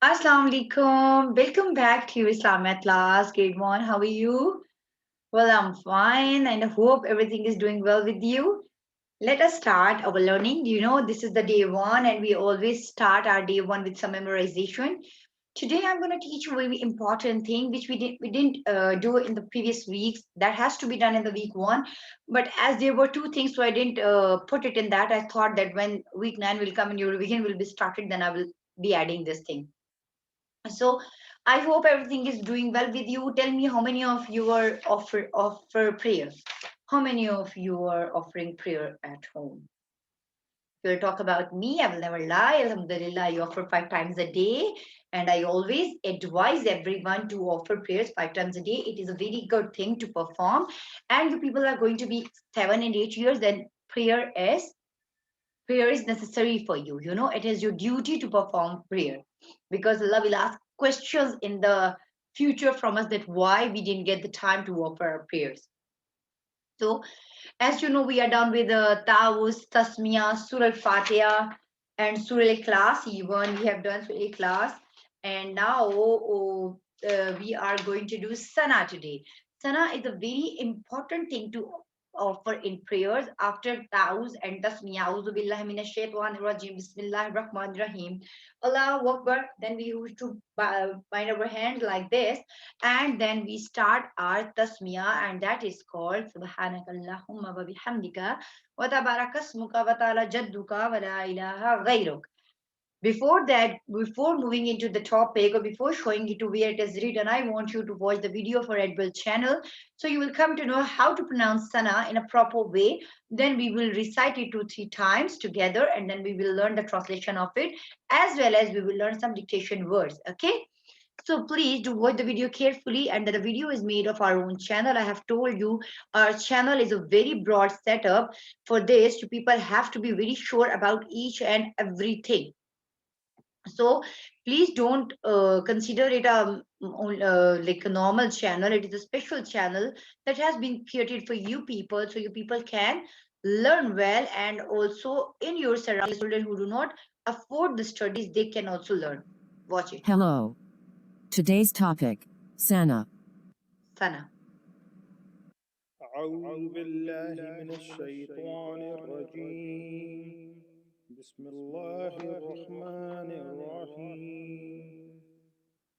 Assalamu alaikum. Welcome back to Islam at last. Grade 1. How are you? Well, I'm fine and I hope everything is doing well with you. Let us start our learning. This is the day 1 and we always start our day 1 with some memorization. Today I'm going to teach you a very important thing which we didn't do in the previous weeks. That has to be done in the week 1. But as there were two things, so I didn't put it in that. I thought that when week 9 will come and your revision will be started, then I will be adding this thing. So I hope everything is doing well with you. Tell me how many of you are offer prayer. How many of you are offering prayer at home? You'll talk about me. I will never lie. Alhamdulillah, I offer 5 times a day. And I always advise everyone to offer prayers 5 times a day. It is a very good thing to perform. And you people are going to be 7 and 8 years, then prayer is necessary for you. It is your duty to perform prayer because Allah will ask questions in the future from us that why we didn't get the time to offer our prayers. So, as you know, we are done with the Tawus, Tasmiyah, Surah Al-Fatiha, and Surah Al-Ikhlas. Even we have done Surah Al-Ikhlas, and now we are going to do Sana today. Sana is a very important thing to offer in prayers after Tawus and Tasmiyah. Auzu billahi minash shaitanir rajim. Bismillahir rahmanir rahim. Allahu Akbar. Then we used to bind our hands like this, and then we start our tasmiyah, and that is called subhanakallahumma wa bihamdika wa tabarakasmuka wa ta'ala jadduka wa la ilaha ghayruk. Before that, before moving into the topic or before showing you to where it is written, I want you to watch the video for Edwell channel. So you will come to know how to pronounce Sana in a proper way. Then we will recite it 2-3 times together, and then we will learn the translation of it, as well as we will learn some dictation words. Okay. So please do watch the video carefully, and the video is made of our own channel. I have told you our channel is a very broad setup. For this, you people have to be very sure about each and everything. So please don't consider it like a normal channel. It is a special channel that has been created for you people, so you people can learn well, and also in your surroundings, children who do not afford the studies, they can also learn. Watch it. Hello. Today's topic, Sana. Sana. أعوذ بالله من الشيطان الرجيم بسم الله الرحمن الرحيم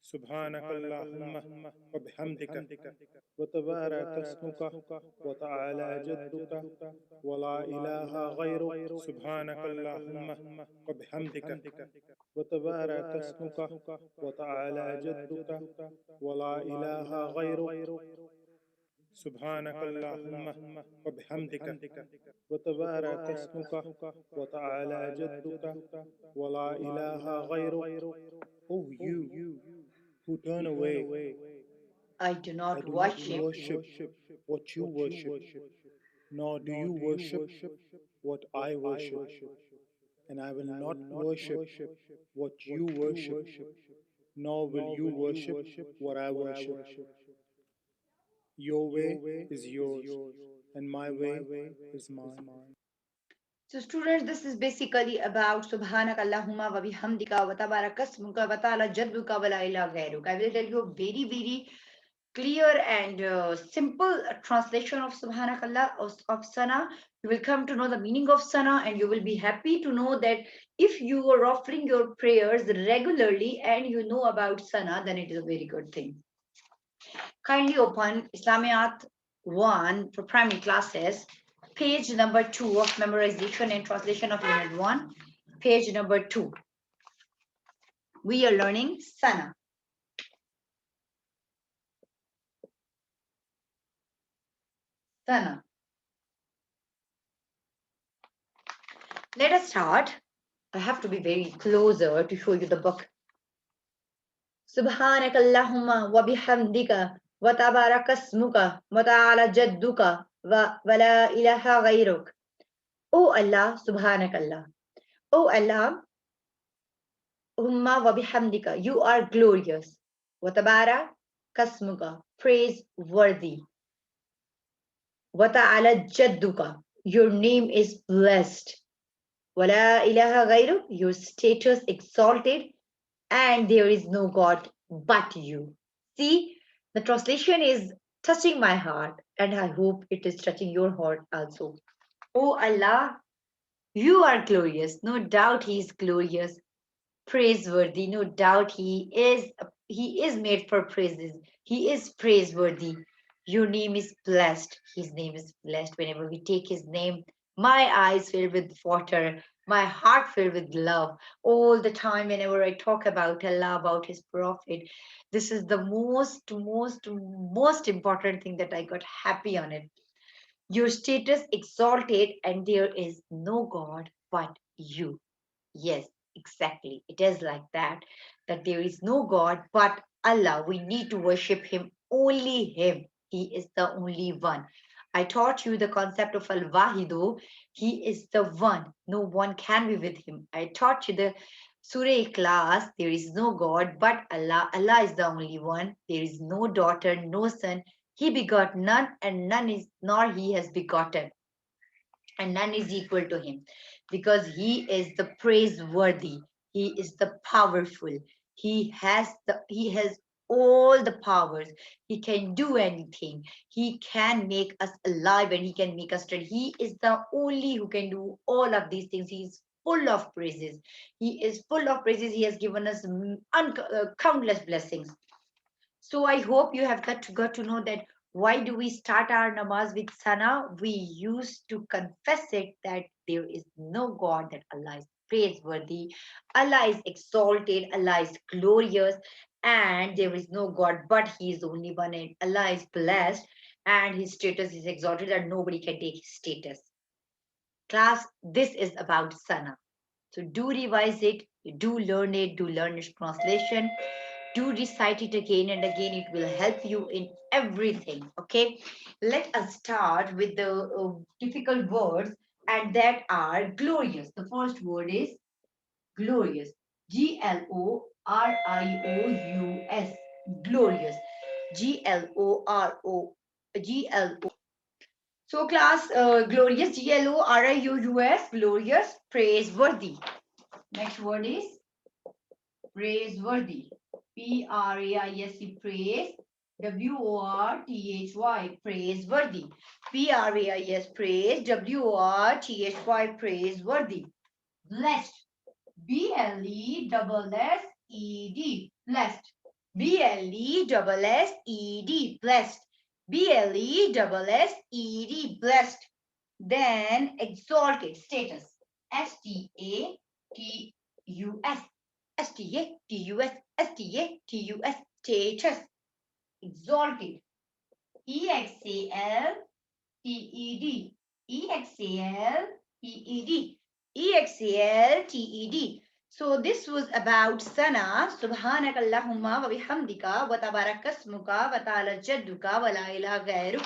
سبحانك اللهم وبحمدك وتبارك اسمك وتعالى جدك ولا إله غيرك سبحانك اللهم وبحمدك وتبارك اسمك وتعالى جدك ولا إله غيرك سبحانك اللهم وبحمدك وتبارك اسمك وتعالى جدك ولا إله غيرك. O you who turn away, I do I not do not worship. worship what you worship, nor do you worship what I worship, and I will not worship what you worship, nor will you worship what I worship. Your way is yours, and my way is mine. So students, this is basically about Subhanak Allahumma wa bihamdika wa tabarakasmuka wa ta'ala jadduka wa la ilaha ghayruk. I will tell you a very, very clear and simple translation of Subhanakallah of Sana. You will come to know the meaning of Sana, and you will be happy to know that if you are offering your prayers regularly and you know about Sana, then it is a very good thing. Kindly open Islamiyat 1 for primary classes, page number 2 of memorization and translation of Unit 1, page number 2. We are learning Sana. Sana. Let us start. I have to be very closer to show you the book. Subhanak Allahumma wa bihamdika wa tabarakasmuka wa ta'ala jadduka wa la ilaha ghayruk. O Allah, Subhanak Allah. O Allah, Umma wa bihamdika, you are glorious. Wa tabarakasmuka, praiseworthy. Wa ta'ala jadduka, your name is blessed. Wa la ilaha ghayruk, your status exalted. and there is no God but you. See, the translation is touching my heart, and I hope it is touching your heart also. Oh Allah, you are glorious. No doubt He is glorious, praiseworthy. No doubt He is made for praises. He is praiseworthy. Your name is blessed. His name is blessed. Whenever we take His name, my eyes fill with water, my heart filled with love. All the time, whenever I talk about Allah, about His Prophet, this is the most important thing that I got happy on it. Your status exalted, and there is no God but you. Yes, exactly. It is like that, that there is no God but Allah. We need to worship Him, only Him. He is the only one. I taught you the concept of Al Wahido. He is the one. No one can be with Him. I taught you the Surah Ikhlas. There is no God but Allah. Allah is the only one. There is no daughter, no son. He begot none, and none is nor He has begotten, and none is equal to him, because he is the praiseworthy, he is the powerful, he has all the powers, he can do anything, he can make us alive and he can make us dead. He is the only who can do all of these things. He is full of praises, he is full of praises. He has given us countless blessings. So I hope you have got to know that why do we start our namaz with sana? We used to confess it that there is no God, that Allah is praiseworthy, Allah is exalted, Allah is glorious, and there is no God but He is the only one, and Allah is blessed, and His status is exalted, and nobody can take His status. Class, this is about sana. So do revise it, do learn it, do learn its translation, do recite it again and again. It will help you in everything. Okay, let us start with the difficult words, and that are glorious. The first word is glorious. Glorious. Glorious. Gloro. So class, glorious. Glorious. Glorious. Praiseworthy. Next word is praiseworthy. Praise, praise. Worthy. Praiseworthy. Praise, praise. Worthy. Praiseworthy. Blessed. Blessed. Blessed. Blessed. Blessed. Blessed. Then exalted. Status. Status. Status. Status. Exalted. Exalted. Exalted. Exalted. So this was about sana. Subhanak Allahumma wa bihamdika wa tabarakasmuka wa ta'ala jadduka wa la ilaha ghairuk.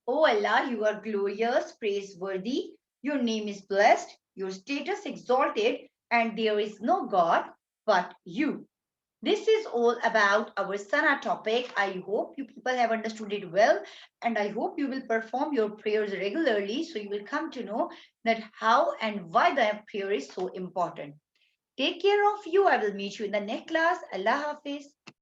O Allah, you are glorious, praiseworthy. Your name is blessed, your status exalted, and there is no God but you. This is all about our Sana topic. I hope you people have understood it well, and I hope you will perform your prayers regularly, so you will come to know that how and why the prayer is so important. Take care of you. I will meet you in the next class. Allah Hafiz.